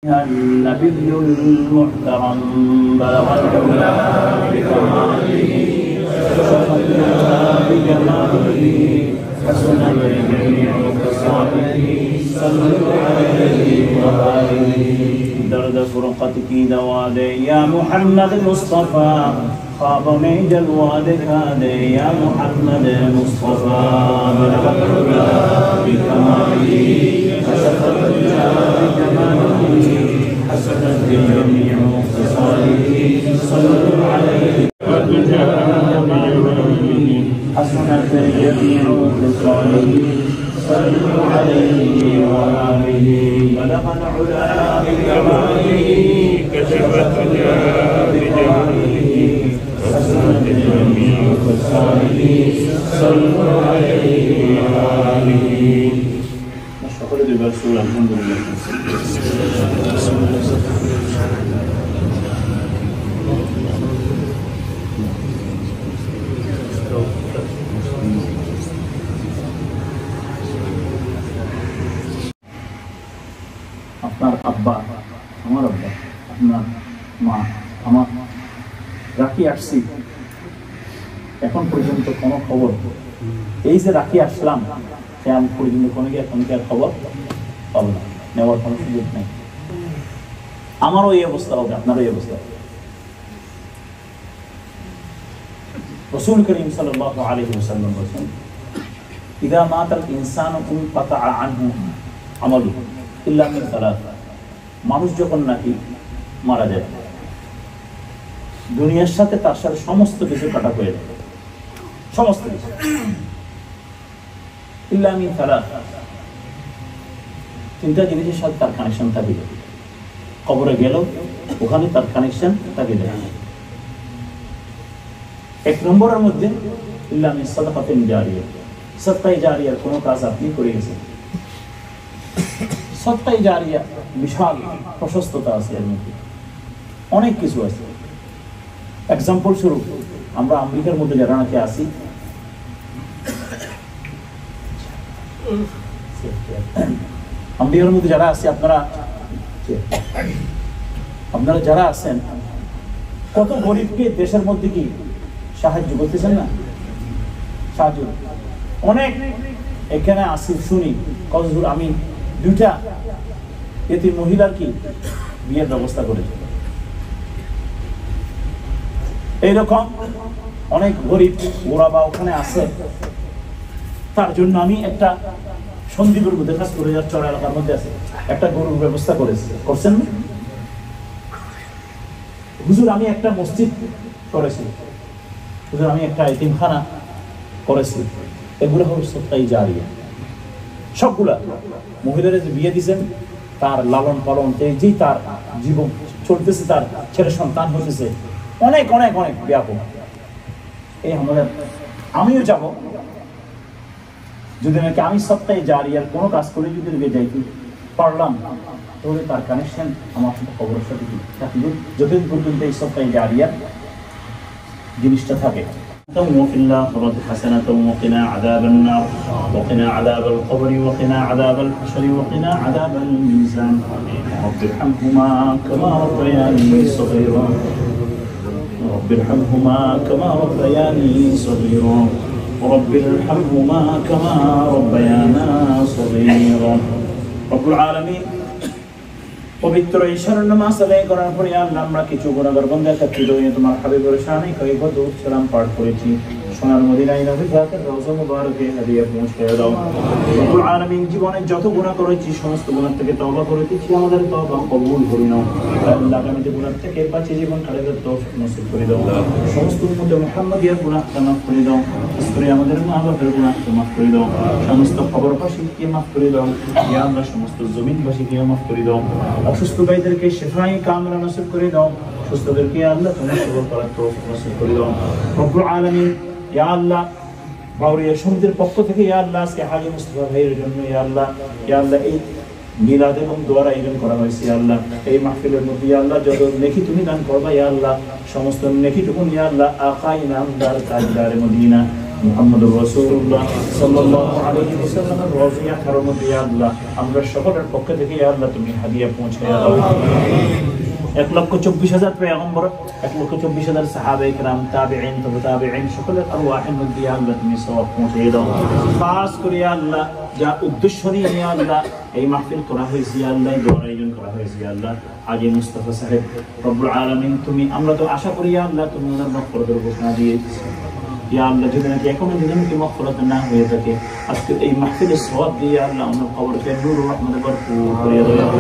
النبي المحترم بلغ العلا بكماله شرف بجماله حسن جميع خصاله صلوا عليه وآله درد فرقت کی دوا دے یا محمد مصطفى خواب میں جلوہ دکھا دے یا محمد مصطفى بلغ العلا بكماله شرف بجماله حسنت جميع خصاله صلوا عليه حسنت جميع خصاله صلوا عليه وآله بلغ العلا بكماله كشف الدجى بجماله حسنت جميع خصاله صلوا عليه وآله نشكر للرسول الحمد لله আপনার আব্বা আমার আব্বা আপনার মা আমার রাখি আসছি এখন পর্যন্ত কোনো খবর এই যে রাখি আসলাম কেমন পর্যন্ত কোনো কি এখন কি আর খবর পাবো না নেওয়ার কোনো সুযোগ নেই আমারও এই অবস্থা হবে আপনারও এই অবস্থা হবে রাসূল করিম সাল্লাল্লাহু আলাইহি ওয়াসাল্লাম বলেন ইযা মাতাল ইনসানু ইনকাতা আনহু আমালু ইল্লা মিন সালাত মানুষ যখন নাকি মারা যায় দুনিয়ার সাথে তার সাথে সমস্ত কিছু কাটা হয়ে যায় সমস্ত কিছু ইল্লা মিন সালাত তিনটা জিনিসের সাথে তার কানেকশন থাকে কবরে গেল ওখানে তার কানেকশন থাকে এক নম্বরের মধ্যে ইল্লা মিন সাদাকাতিন জারিয়া সাদকায়ে জারিয়ার কোনো কাজ আপনি করে গেছেন সাদকায়ে জারিয়া বিশাল প্রশস্ততা আছে এর মধ্যে অনেক কিছু আছে এক্সাম্পল স্বরূপ আমরা আমেরিকার মধ্যে যারা নাকি আছি আমেরিকার মধ্যে যারা আছে আপনারা যারা আছেন কত গরিবকে দেশের মধ্যে কি সাহায্য করতেছেন না সাহায্য অনেক এখানে আসি শুনি কতদূর আমি দুইটা এতিম মহিলার কি বিয়ের ব্যবস্থা করেছি এইরকম অনেক গরিব ওরা বা ওখানে আছে তার জন্য আমি একটা সন্দীপের মধ্যে কাজ করে যাওয়ার চড়া এলাকার মধ্যে আছে একটা গরুর ব্যবস্থা করছেন না হুজুর আমি একটা মসজিদ করেছি হুজুর আমি একটা এতিমখানা করেছি এগুলো হল সাদকায়ে জারিয়া সবগুলা মহিলারা যে বিয়ে দিয়েছেন তার লালন পালন যেই তার জীবন চলতেছে তার ছেলে সন্তান হতেছে অনেক অনেক অনেক ব্যাপক এই আমাদের আমিও যাব যদি নাকি আমি সাদকায়ে জারিয়ার কোনো কাজ করে যদি যাইতে পারলাম তাহলে তার কানেকশন আমার সাথে খবরের সাথে যতদিন পর্যন্ত এই সাদকায়ে জারিয়ার জিনিসটা থাকে وفي الآخرة حسنة وقنا عذاب النار وقنا عذاب القبر وقنا عذاب الحشر وقنا عذاب الميزان رب ارحمهما كما ربياني صغيرا رب ارحمهما كما ربياني صغيرا رب ارحمهما كما ربيانا صغيرا رب العالمين পবিত্র ঈশার নামাজ আদায় করার পরে আল্লাহ আমরা কিছু গুনাহগার বান্দা একত্রিত হয়ে তোমার হাবিবের শানে কয়েক দরুদ সালাম পাঠ করেছি সোনার মদিনায় নবী জাতের রওজা মুবারকে হাদিয়া পৌঁছে দাও রব্বুল আলামিন জীবনে যত গুনাহ করেছি সমস্ত গুনাহ থেকে তওবা করেছি আমাদের তওবা কবুল করে নাও আল্লাহ আগামীতে গুনাহ থেকে বাঁচিয়ে জীবন কাটানোর তৌফিক নসিব করে দাও সমস্ত উম্মতে মুহাম্মাদিয়ার গুনাহ মাফ করে দাও করে আমাদের মা বাবার গুনাহ মাফ করে দাও সমস্ত খবরবাসীকে মাফ করে দাও ইয়া আল্লাহ সমস্ত জমিনবাসীকে মাফ করে দাও অসুস্থ ভাইদেরকে শিফায়ে কামিলা নসিব করে দাও সুস্থদেরকে আল্লাহ তুমি সবল করার তৌফিক নসিব করে দাও রব্বুল আলামিন ইয়া আল্লাহ বাউরিয়া সমিতির পক্ষ থেকে ইয়া আল্লাহ আজকে হাজী মুস্তাফা ভাইয়ের জন্য ইয়া আল্লাহ এই মিলাদ এবং দোয়ার আয়োজন করা হয়েছে ইয়া আল্লাহ এই মাহফিলের মধ্যে ইয়া আল্লাহ যত নেকি তুমি দান করবা ইয়া আল্লাহ সমস্ত নেকিটুকু ইয়া আল্লাহ আকা ইনামদার তাজদার মদিনা মুহাম্মদুর রাসূলুল্লাহ সাল্লাল্লাহু আলাইহি ওয়াসাল্লামের রওজা কারমতে ইয়া আল্লাহ আমরা সকলের পক্ষ থেকে ইয়া আল্লাহ তুমি হাদিয়া পৌঁছায়া দাও। 1,24,000 পয়গম্বর, 1,24,000 সাহাবায়ে কেরাম, তাবিঈন, তাবিঈন সকলের আরওয়াহের মধ্যে ইয়া আল্লাহ তুমি সওয়াব পৌঁছায়া দাও। খাস করে ইয়া আল্লাহ যা উদ্দেশ্য নিয়ে ইয়া আল্লাহ এই মাহফিল করা হয়েছে ইয়া আল্লাহ, দোয়ার আয়োজন করা হয়েছে ইয়া আল্লাহ, হাজী মুস্তাফা সাহেব রব্বুল আলামিন তুমি, আমরা তো আশা করি ইয়া আল্লাহ তুমি ওনার মাগফিরাতের ঘোষণা দিয়েছো ইয়া আল্লাহ। যদি নাকি এখনো কি মাগফিরাত না হয়ে থাকে, আজকে এই মাহফিলের সওয়াব দিয়ে ইয়া আল্লাহ ওনার কবরকে নূর ও রহমতে ভরপুর করে দাও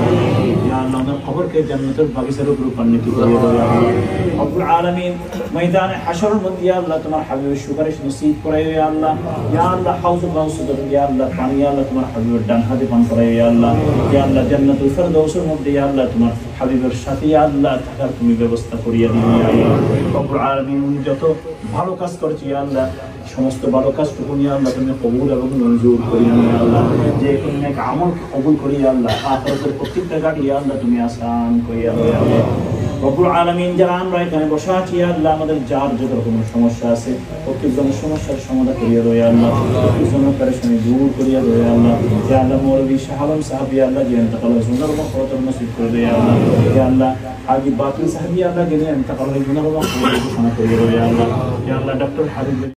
ইয়া আল্লাহ, ওনার কবরকে জান্নাতের বাগিচার উপর রূপান্তরিত করে দাও ইয়া আল্লাহ। রব্বুল আলামিন ময়দানে হাশরের মধ্যে ইয়া আল্লাহ তোমার হাবিবের সুপারিশ নসিব করাইও ইয়া আল্লাহ। ইয়া আল্লাহ হাউজ কাউসার ইয়া আল্লাহ পানি ইয়া আল্লাহ তোমার হাবিবের ডান হাতে পান করাইও ইয়া আল্লাহ। ইয়া আল্লাহ জান্নাতুল ফিরদাউসের মধ্যে ইয়া আল্লাহ তোমার হাবিবের সাথে ইয়া আল্লাহ থাকার তুমি ব্যবস্থা করিয়া দিও ইয়া আল্লাহ। রব্বুল আলামিন যত ভালো কাজ করছি ইয়া আল্লাহ, সমস্ত ভালো কাজটুকু ইয়া আল্লাহ তুমি কবুল এবং মঞ্জুর করিয়া ইয়া আল্লাহ। যে কোনো নেক আমল কবুল করিয়া আল্লাহ, আখিরাতের প্রত্যেকটা ঘাট ইয়া আল্লাহ তুমি আসান করিয়া ইয়া আল্লাহ। রব্বুল আলামিন যারা আমরা এখানে বসে আছি ইয়া আল্লাহ, আমাদের যার যত রকমের সমস্যা আছে প্রত্যেকজনের সমস্যার সমাধান করিয়া দাও ইয়া আল্লাহ, প্রত্যেকজনের পেরেশানি দূর করিয়া দাও ইয়া আল্লাহ। ইয়া আল্লাহ মৌলভী শাহ আলম সাহেব ইয়া আল্লাহ যে ইন্তেকাল হয়েছে ওনার মাগফিরাত নসিব করে দাও ইয়া আল্লাহ। ইয়া আল্লাহ হাজী বাতিল সাহেব ইয়া আল্লাহ যে ইন্তেকাল হয়েছে ওনার মাগফিরাত ঘোষণা করিয়া দাও ইয়া আল্লাহ। ইয়া আল্লাহ ডক্টর হাবিব